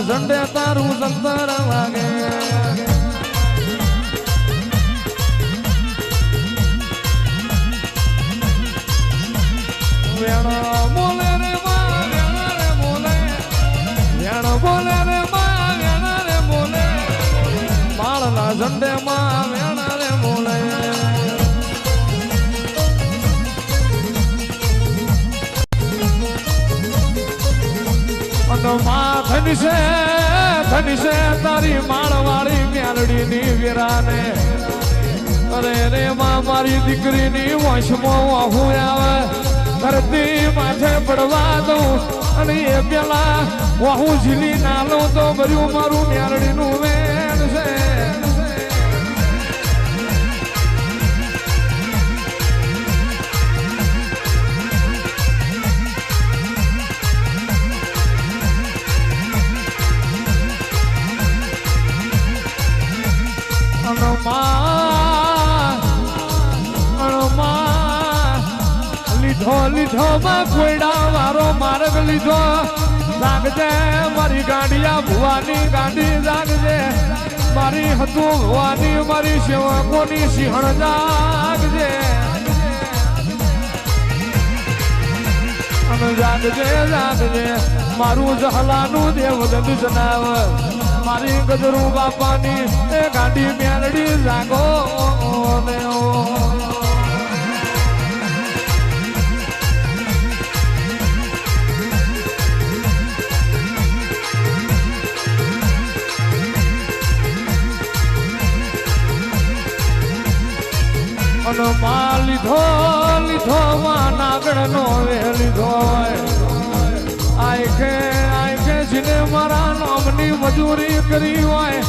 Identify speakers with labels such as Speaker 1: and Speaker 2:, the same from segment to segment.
Speaker 1: ઝંડે તારું સંતર વાગે વેણ બોલે રે માં વેણ રે બોલે વેણ બોલે રે માં વેણ રે બોલે માળના ઝંડે માં વેણ રે બોલે ધની છે તારી માળવાળી મ્યાલડી ની વીરાને અરે રે માં મારી દીકરીની વંશમાં હું આવે ધરતી માથે પડવા દઉં અને એ પેલા હું ઝીલી ના લઉં તો ભર્યું મારું મ્યાલડી નું વેણ છે લીધો માં કોયડા વારો માર્ગ લીધો જાગજે મારી ગાંડિયા ભુવાની ગાંડી જાગજે મારી હતું ભુવાની મારી સેવકોની સિંહણ જાગજે અને જાગજે જાગજે મારું જહલાનું દેવદંડ જનાવ મારી ગજરું બાપાની એ ગાંડી મેલડી જાગો ને માં લીધો માં નાગણ નો વે લીધો આખે જીને મારા નામની મજૂરી કરી હોય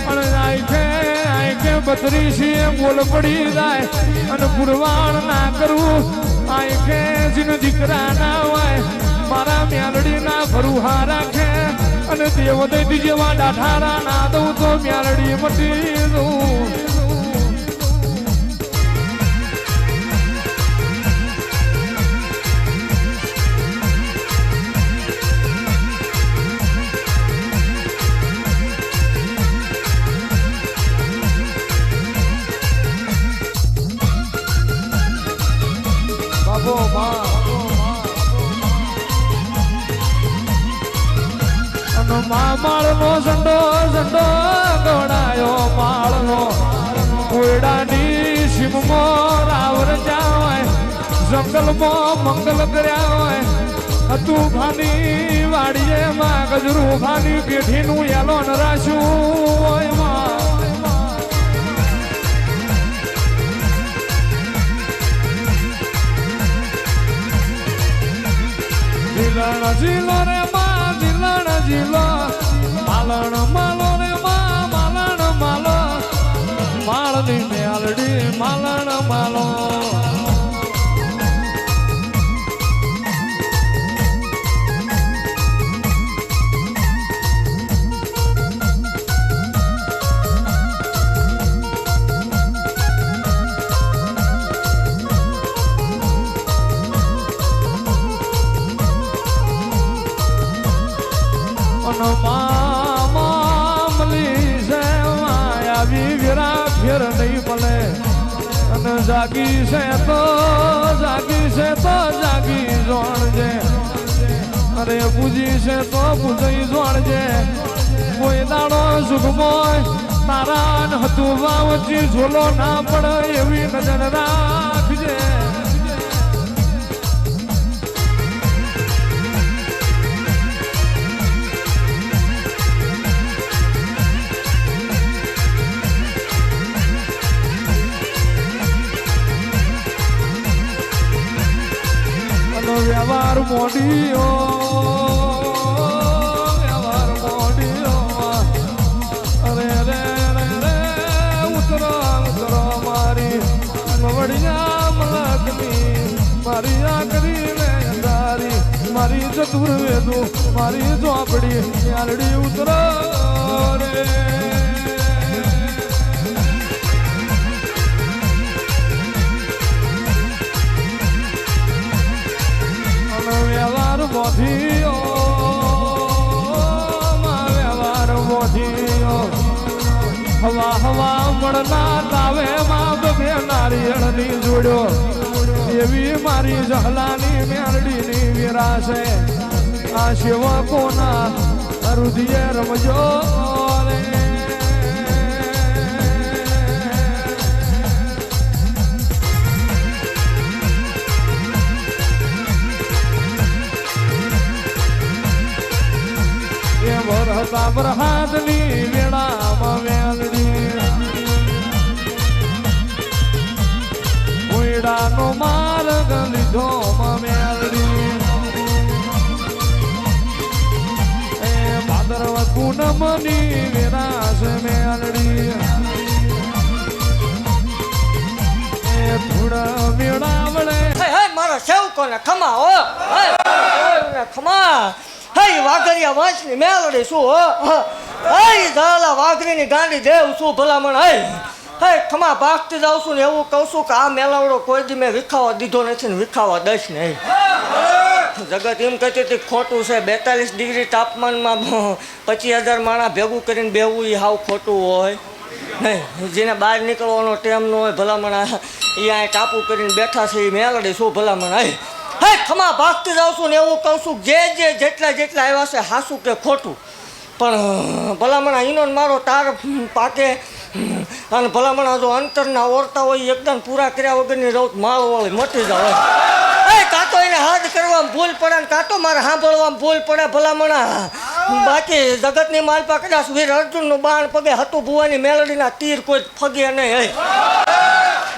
Speaker 1: અને આખે બત્રીસી બોલ પડી જાય અને પુરવાણ ના કરવું આખે જીને દીકરા ના હોય મારા મ્યાલડી ના ભરુહા રાખે અને દેવદૈતી જેવા ડાઠારા ના દઉં તો મ્યાલડી મટી દઉં માળનો ઝંડો ગોડાયો માળનો કોયડાની સીમમાં રાવર જાય જંગલમાં મંગલ કર્યા હોય હતું ભાની વાડીએ માં ગજરું ભાની પેઢીનું એલોન રાખ્યું હોય માં જીલો રે માં જીલો માલણ માલો રે માલણ માલો માળની મેલડી માલણ માલો ફેર નહીં ભલે અને જાગી છે તો જાગી જોણજે અરે પૂજી છે તો પૂજઈ જોણજે કોઈ દાડો સુખમોય તારા હતું વાવચી ઝોલો ના પડે એવી નજર રાખજે વ્યવહાર મોડીઓ અરે રે રે રે ઉતરો મારી મવડિયા મલકની મારી આકરી રે અંધારી મારી ચતુર્વેદુ મારી ઝોપડી યાલડી ઉતરો રે વ્યવહાર મોધીઓ વડના તાવે માં બે નારિયેળની જોડ્યો એવી મારી જહલાની મેરડીની વીરા છે આ સેવકોના હૃદય રમજો રે એ વરહતા વરહાદની વેળામાં મેલડી ઉડાનો માર્ગ લીધો મેલડી એ ભાદરવ પૂનમની વિરાસ મેલડી એ ધૂળ મેળાવડે
Speaker 2: મારો સેવકોને ખમા હો ખમા હઈ વાઘરિયા વંશની મેલડી શું હો હઈ ધાલા વાઘરીની ગાંડી દેવ શું ભલામણ હઈ ખમા ભાગતી જાઉં છું ને એવું કહું છું કે આ મેલાવડો કોઈ દી મેં વિખાવા દીધો નથી ને વિખાવા દઈશ નહીં જગત એમ કહેતી હતી ખોટું છે 42 ડિગ્રી તાપમાનમાં 25,000 માણા ભેગું કરીને બેવું એ હાવ ખોટું હોય નહીં જેને બહાર નીકળવાનો ટાઈમ ન હોય ભલામણ અહીંયા ટાપુ કરીને બેઠા છે એ મેલડી શું ભલામણ હે ખમા ભાગતી જાઉં છું ને એવું કહું છું જેટલા આવ્યા છે હાસું કે ખોટું પણ ભલામણા ઈનો મારો તાર પાકે અને ભલામણા જો અંતરના ઓરતા હોય એકદમ પૂરા કર્યા વગરની રૌત માળ વાળી મટી જાય કાં તો એને હાથ કરવામાં ભૂલ પડે ને કાં તો મારે સાંભળવામાં ભૂલ પડે ભલામણા બાકી જગતની માલપા કદાચ વીર અર્જુનનું બાણ પગે હતું ભુવાની મેલડીના તીર કોઈ ફગે નહીં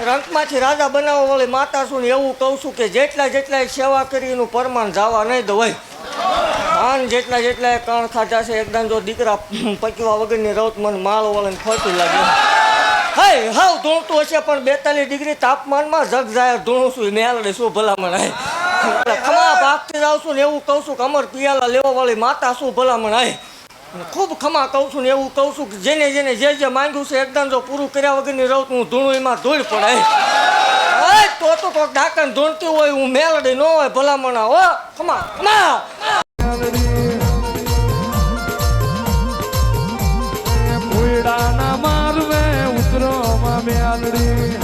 Speaker 2: રંકમાંથી રાજા બનાવવા વાળી માતા છું ને એવું કહું છું કે જેટલા સેવા કરી એનું પરમાન જવા નહીં દવાય આન જેટલા કણ ખાધા છે એકદમ જો દીકરા પકવા વગરની રૌત મને માળ વાળાને ખોટું લાગે હાવ ધૂણતું હશે પણ 42 ડિગ્રી તાપમાનમાં જગ જાય ધૂણું છું મેલડી શું ભલામણ ખમા ભાગતી જાઉં છું ને એવું કહું છું કે અમર પિયાલા લેવા વાળી માતા શું ભલામણ ખૂબ ખમા કહું છું ને એવું કહું છું કે જેને જે માંગ્યું છે એકદમ જો પૂરું કર્યા વગરની રહું હું ધૂણું એમાં ધૂળ પડે તો કોઈક ડાકણ ધૂણતી હોય હું મેલડી ન હોય ભલામણા હો ખમા
Speaker 1: ઉડાના મારવે ઉતરો મેલડી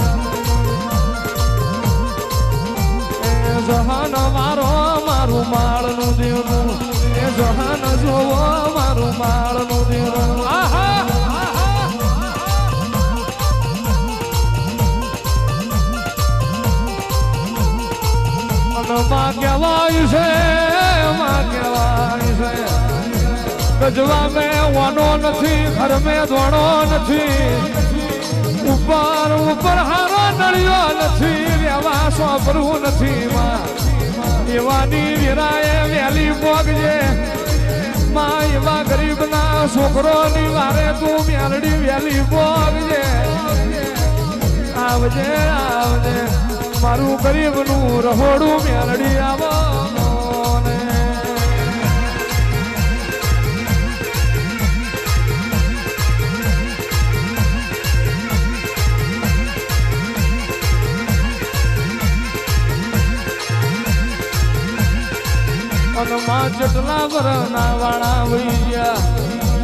Speaker 1: જહાન મારો મારું માળનું દેવનું એ જહાન જોવો મારું માળનું દેવનું માં કહેવાય છે ગજવા મેં વાનો નથી ઘર મેં ધોણો નથી ઉપર હારો નળિયો નથી રેવા સોંપરું નથી માં એવાની વીરાએ વેલી પોગજે માં એવા ગરીબના છોકરોની વારે તું મેલડી વેલી પોગજે આવજે મારું ગરીબનું રહોડું મેલડી આવો માં જેટલા વરના વાળા વૈયા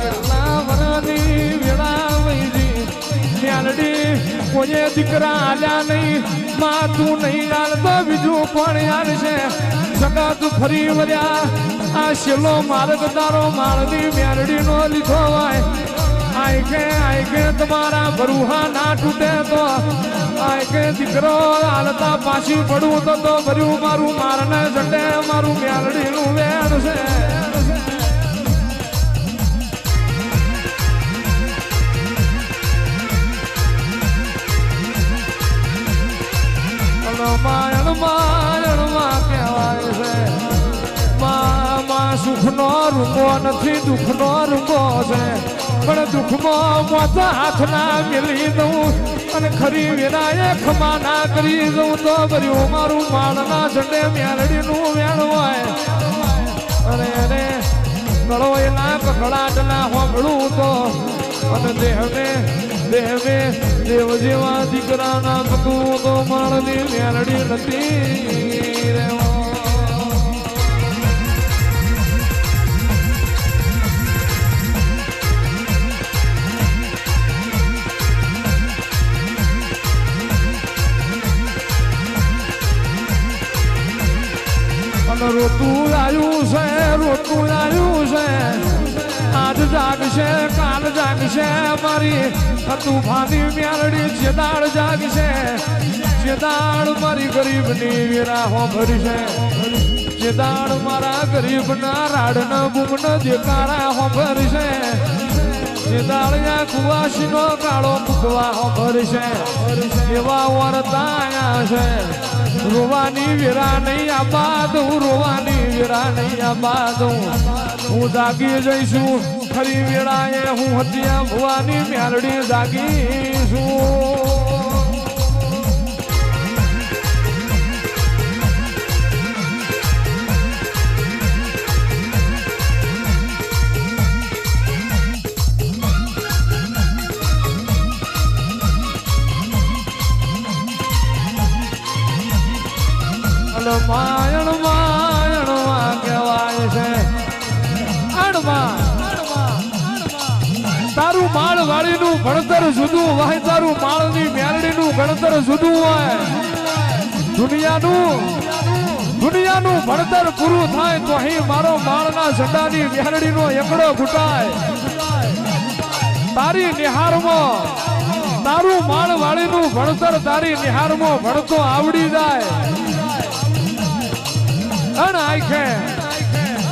Speaker 1: કેટલા વરની વેળા વૈરી મેલડી કોઈ દીકરા આલ્યા નહીં માં તું નહીં હાલ તો બીજું કોણ હાલ છે સગત ફરી વર્યા આ શેલો માર્ગ તારો માળની મેલડી નો લીધો હોય આઈ કે તમારા ભરુહા ના તૂટે તો આઈ કે દીકરો હાલતા પાછી પડું તો ભર્યું મારું મારને જટે મારું મેલડી નું વેણ છે માયણમાં કહેવાય છે માં સુખનો રૂપો નથી દુઃખનો રૂપો છે પણ દુઃખમાં મોતા હાથ ના મેલી દઉં અને ખરી વિનાએ ખમા ના કરી દઉં તો ભર્યું મારું માળના ઝંડે મેલડીનું વેણ હોય અને એને ગળો એના કકડાટ ના હોંભળું તો અને દેહને દેવ જેવા દીકરાના પકવું તો માળની મેલડી નથી રેવા અને રોતું આવ્યું છે રોતું આવ્યું છે આજ જાગશે કાલ જાગશે મારી તુફાની મેલડી જેદાળ જાગશે જેદાળ મારી ગરીબની વિરાહો ભરશે જેદાળ મારા ગરીબના રાડના બૂમના દેકારા હો ભરશે જેદાળિયા કુવાસીનો કાળો મૂકવા હો ભરશે એવા વરતાયા છે રોવાની વીરા નહીં આબા દઉં રોવાની વીરા નહીં આબા દઉં હું જાગી જઈશું ખરી વેળાએ હું હત્યા ભવાની મેલડી જાગીશું માયણ માયણ માં કહેવાય છે તારું માળ વાળીનું ભણતર જુદું હોય તારું માળની મેલડીનું ગણતર જુદું હોય દુનિયાનું ભણતર પૂરું થાય તો અહીં મારો માળના ઝંડાની મેલડીનો એકડો ઘૂંટાય તારી નિહારમાં તારું માળ વાળીનું ભણતર તારી નિહારમાં ભણતો આવડી જાય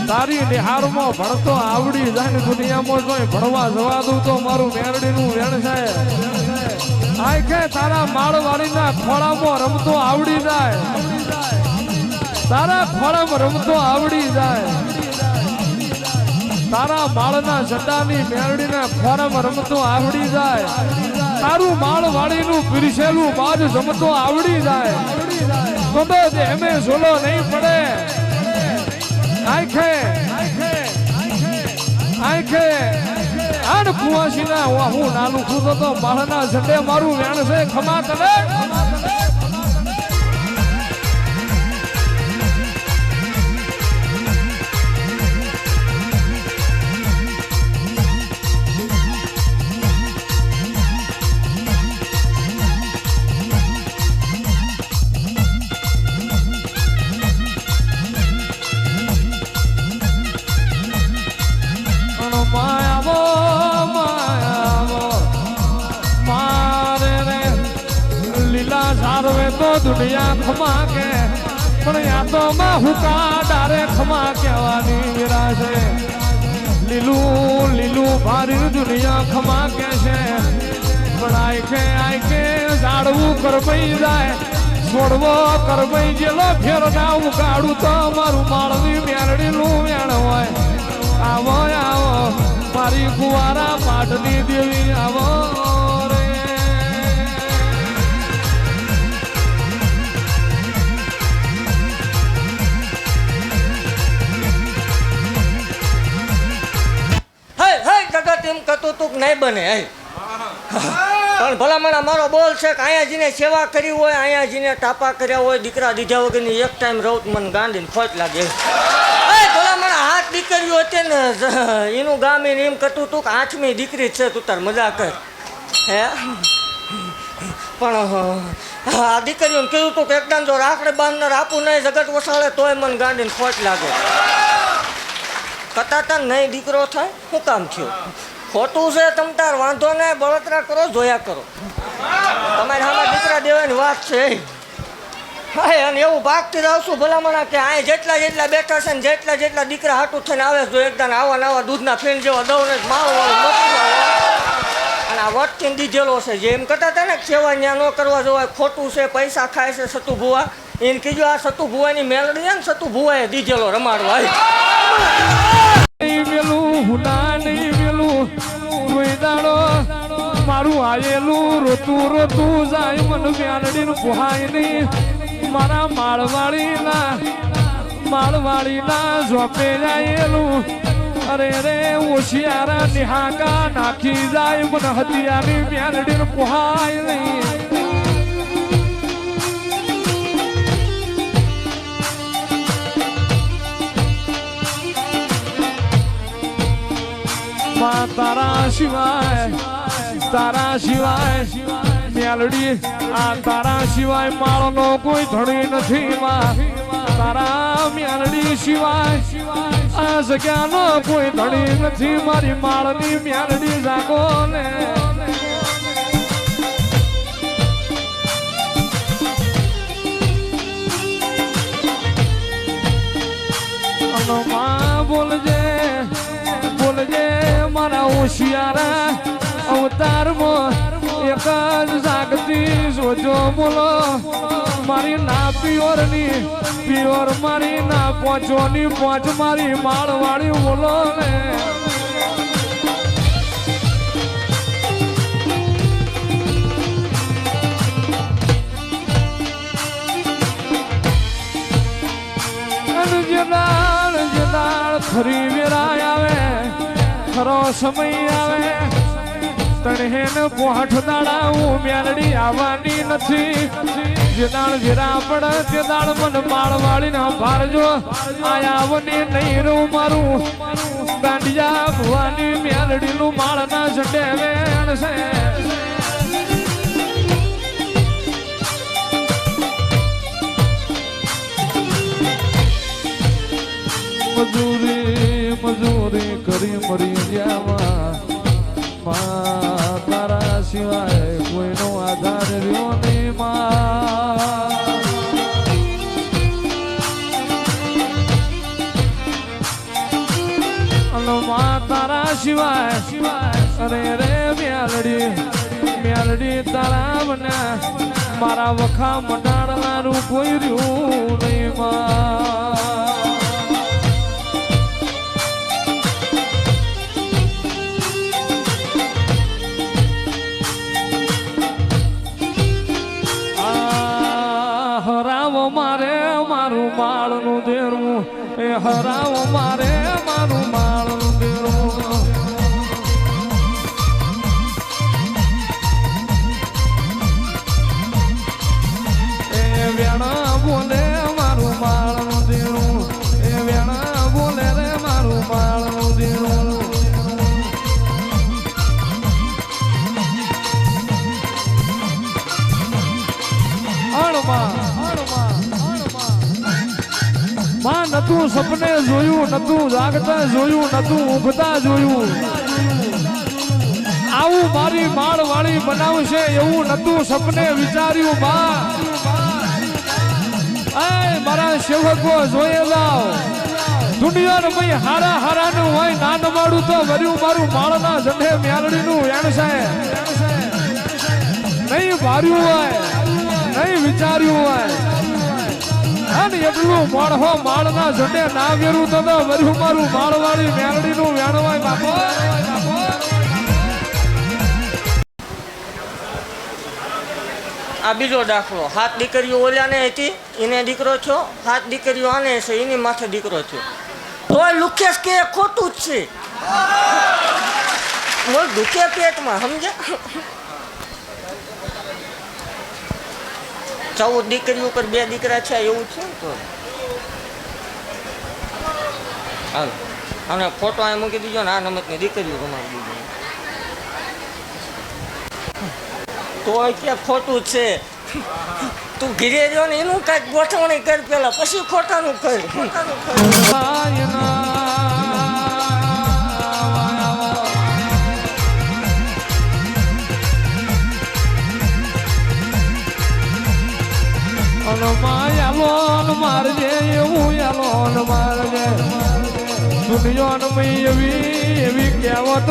Speaker 1: તારી નિહારમાં ભણતો આવડી જાય ને દુનિયામાં જોઈ ભણવા જવા દઉં તો મારું મેરડીનું વેણ છે આખે તારા માળવાળીના ખોળામાં રમતો આવડી જાય તારા ખોળામાં રમતો આવડી જાય તારા માળના ઝંડાની મેરડીના ખોળામાં રમતો આવડી જાય તારું માળવાળીનું પીરસેલું બાજ જમતો આવડી જાય તો એમે ઝોલો નહીં પડે આખે આન કુવાસીના હું નાનું ખુદો તો માળના ઝંડે મારું વેણ છે ખમા તને દુનિયા ખમા કે પણ યા તો માં હુકા ડારે ખમા કહેવાની વીરા છે લીલું લીલું ભારી દુનિયા ખમા કે છે પણ આઈકે ઝાડવું કરવાઈ જાય છોડવો કરવાઈ જેલો ફેર ના ઉગાડું તો મારું માળવી મેરડીનું વેણ હોય આવો આવો મારી કુવારા પાટની દેવી આવો
Speaker 2: એમ કતું તું નહીં બને પણ ભલામણ મારો બોલ છે કે અહીંયાજીને સેવા કરી હોય અહીંયાજીને ટાપા કર્યા હોય દીકરા દીધા વગરની એક ટાઈમ રહું મને ગાંધીને ખોટ લાગે ભલામણ હાથ દીકરીઓ હતી ને એનું ગામ એને એમ કતું તું કે 8મી દીકરી છે તું તાર મજા કર હે પણ આ દીકરીઓને કીધું તું કે એકદમ જો રાખડે બાંધનાર આપું નહીં જગત વસાડે તોય મને ગાંધીને ખોટ લાગે કતાતા નહીં દીકરો થાય શું કામ થયું ખોટું છે તમ તાર વાંધો ને બળતરા કરો જોયા કરો તમારે આમાં દીકરા દેવાની વાત છે હા અને એવું ભાગતી રહું ભલામણા કે આ જેટલા જેટલા બેઠા છે ને જેટલા દીકરા હાટું થઈને આવે જો એકદમ આવા દૂધના ફેન જેવા દઉં ને માવો અને આ વટથી દીધેલો છે જે એમ કરતા હતા ને સેવા ત્યાં ન કરવા જોવાય ખોટું છે પૈસા ખાય છે સતુ ભુવા એને કીધું આ સતુ ભુવાની મેલડી ને સતુ ભુવાએ દીધેલો રમાડવા
Speaker 1: મારું આયેલું રોતું રોતું જાય મન મેલડી નું પુહાય નહીં મારા માળવાળીના ઝોપે જાયેલું અરે રે ઓશિયારા નિહાકા નાખી જાય મન હતિયાની મેલડી નું પુહાય નહીં તારા સિવાય મેલડી આ તારા સિવાય માળનો કોઈ ધણી નથી માં તારા મ્યાલડી સિવાય આ જગ્યાનો કોઈ ધણી નથી મારી માળની મ્યાલડી જાગો ને બોલજે બોલજે મારા હોશિયારા અવતારમાં એક જ જાગતી જોજો બોલો મારી ના પિયોર મારી ના પોચોની પોચ મારી માળવાળી બોલો ને જનાળ ખરી વેરાય આવે ખરો સમય આવે તણહેન પોઠ દાડા હું મ્યાલડી આવવાની નથી જે દાળ વેરા પડે તે દાળ મન માળવાળીને ભારજો આયાવની નહીં રહું મારું ગાંડિયા ભવાની મ્યાલડીનું માળના ઝંડે વેણ છે મજૂરી કરી મરી જ્યાં તારા સિવાય કોઈનો આધાર રહ્યો નહીં માં તારા સિવાય અરે રે મ્યાલડી તારા બન્યા મારા વખા મંડાળનારું કોઈ રહ્યું નહીં માં મારું માળનું દેરું એ હરાવ મારે મારું માળનું દેરું એ વેણા બોલે મારું માળનું દેરું એ વેણા બોલે રે મારું માળનું દેરું માં નતું સપને જોયું નતું જાગતા જોયું નતું ઊંઘતા જોયું આવું મારી માળવાળી બનાવશે એવું નતું સપને વિચાર્યું માં મારા સેવકો જોયે જાઓ દુનિયાને ભાઈ હારા હારાનું હોય ના નમાડું તો વર્યું મારું માળના ઝંડે મ્યાલડીનું વેણ છે નહીં ભાર્યું હોય નહીં વિચાર્યું હોય અને એટલું માળહો માળના ઝંડે ના વેરું તો વર્યું મારું માળવાળી મ્યાલડીનું વેણવાય બાપો
Speaker 2: આ બીજો દાખલો 7 દીકરીઓ ઓલાને હતી એને દીકરો થયો 7 દીકરીઓ આને છે એની માથે દીકરો થયો તોય લુખેશ કે ખોટું જ છે બોલ દુખે પેટમાં સમજે 14 દીકરીઓ પર 2 દીકરા છે એવું છે તો હાલ આને ફોટો અહીં મૂકી દીધો ને આ નમતની દીકરીઓ રમાડી દીધી તોય કે ખોટું છે તું ઘીરે રહ્યો ને એનું કાંઈક ગોઠવણી કર પેલા પછી ખોટાનું કર યાલોન મારજે એવું યાલોન મારજે દુનિયાને એવી કહેવત